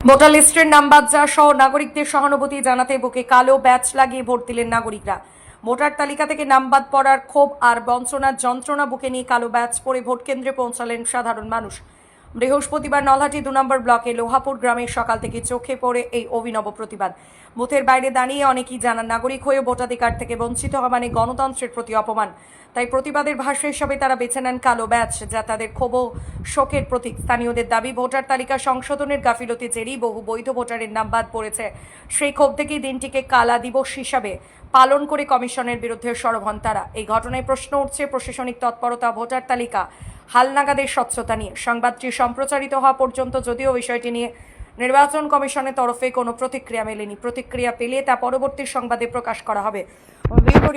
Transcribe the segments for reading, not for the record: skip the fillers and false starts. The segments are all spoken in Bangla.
ভোটার লিস্টের নাম বাদ যাওয়া সহ নাগরিকদের সহানুভূতি জানাতে বুকে কালো ব্যাচ লাগিয়ে ভোট দিলেন নাগরিকরা। ভোটার তালিকা থেকে নাম বাদ পড়ার ক্ষোভ আর বঞ্চনার যন্ত্রণা বুকে নিয়ে কালো ব্যাচ পরে ভোট কেন্দ্রে পৌঁছালেন সাধারণ মানুষ। বৃহস্পতিবার নলহাটি 2 নম্বর ব্লকে লোহাপুর গ্রামে সকাল থেকে চোখে পড়ে এই অভিনব প্রতিবাদ। বুথের বাইরে দাঁড়িয়ে অনেকেই জানান নাগরিক হয়ে ভোটাধিকার থেকে বঞ্চিত হওয়া মানে গণতন্ত্রের প্রতি অপমান। তাই প্রতিবাদের ভাষ্য হিসাবে তারা বেছে নেন কালো ব্যাচ, যা তাদের ক্ষোভ ও শোকের প্রতীক। স্থানীয়দের দাবি, ভোটার তালিকা সংশোধনের গাফিলতি জেরেই বহু বৈধ ভোটারের নাম বাদ পড়েছে। সেই ক্ষোভ থেকেই দিনটিকে কালা দিবস হিসাবে পালন করে কমিশনের বিরুদ্ধে সরব হন তারা। এই ঘটনায় প্রশ্ন উঠছে প্রশাসনিক তৎপরতা, ভোটার তালিকা হালনাগাদের স্বচ্ছতা নিয়ে। সংবাদটি সম্প্রচারিত হওয়া পর্যন্ত যদিও বিষয়টি নিয়ে নির্বাচন কমিশনের তরফে কোনো প্রতিক্রিয়া মেলেনি। প্রতিক্রিয়া পেলে তা পরবর্তী সংবাদে প্রকাশ করা হবে।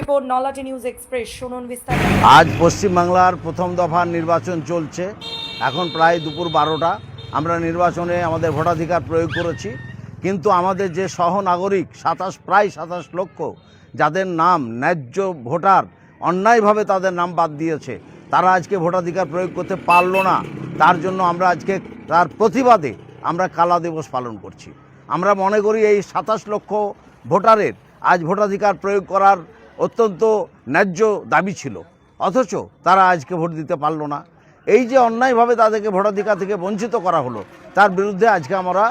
Report Nalhati news express. শুনুন বিস্তারিত। আজ পশ্চিমবাংলার প্রথম দফার নির্বাচন চলছে। এখন প্রায় দুপুর 12টা। আমরা নির্বাচনে আমাদের ভোটাধিকার প্রয়োগ করেছি, কিন্তু আমাদের যে সহনাগরিক প্রায় 27 লক্ষ যাদের নাম ন্যায্য ভোটার অন্যায়ভাবে তাদের নাম বাদ দিয়েছে, তারা আজকে ভোটাধিকার প্রয়োগ করতে পারলো না। তার জন্য আমরা আজকে তার প্রতিবাদে আমরা কালা দিবস পালন করছি। আমরা মনে করি এই 27 লক্ষ ভোটারের আজ ভোটাধিকার প্রয়োগ করার অত্যন্ত ন্যায্য দাবি ছিল, অথচ তারা আজকে ভোট দিতে পারলো না। এই যে অন্যায়ভাবে তাদেরকে ভোটাধিকার থেকে বঞ্চিত করা হলো, তার বিরুদ্ধে আজকে আমরা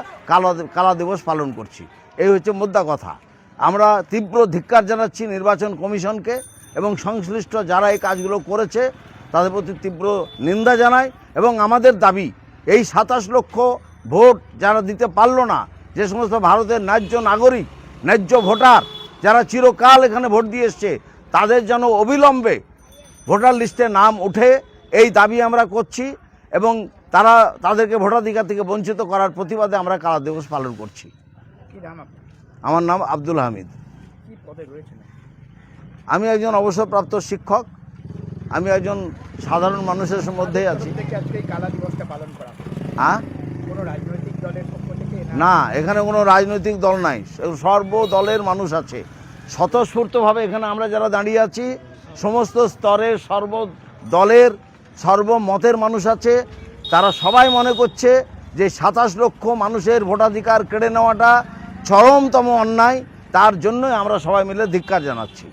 কালা দিবস পালন করছি। এই হচ্ছে মোদ্দা কথা। আমরা তীব্র ধিক্কার জানাচ্ছি নির্বাচন কমিশনকে এবং সংশ্লিষ্ট যারা এই কাজগুলো করেছে তাদের প্রতি তীব্র নিন্দা জানাই। এবং আমাদের দাবি, এই 27 লক্ষ ভোট যারা দিতে পারলো না, যে সমস্ত ভারতের ন্যায্য নাগরিক, ন্যায্য ভোটার যারা চিরকাল এখানে ভোট দিয়ে এসছে, তাদের যেন অবিলম্বে ভোটার লিস্টে নাম ওঠে, এই দাবি আমরা করছি। এবং তাদেরকে ভোটাধিকার থেকে বঞ্চিত করার প্রতিবাদে আমরা কালা দিবস পালন করছি। আমার নাম আব্দুল হামিদ। আমি একজন অবসরপ্রাপ্ত শিক্ষক। আমি একজন সাধারণ মানুষের মধ্যেই আছি। হ্যাঁ, না, এখানে কোনো রাজনৈতিক দল নাই, সর্বদলের মানুষ আছে। স্বতঃস্ফূর্তভাবে এখানে আমরা যারা দাঁড়িয়ে আছি, সমস্ত স্তরের সর্বদলের সর্বমতের মানুষ আছে। তারা সবাই মনে করছে যে 27 লক্ষ মানুষের ভোটাধিকার কেড়ে নেওয়াটা চরমতম অন্যায়। তার জন্যই আমরা সবাই মিলে ধিক্কার জানাচ্ছি।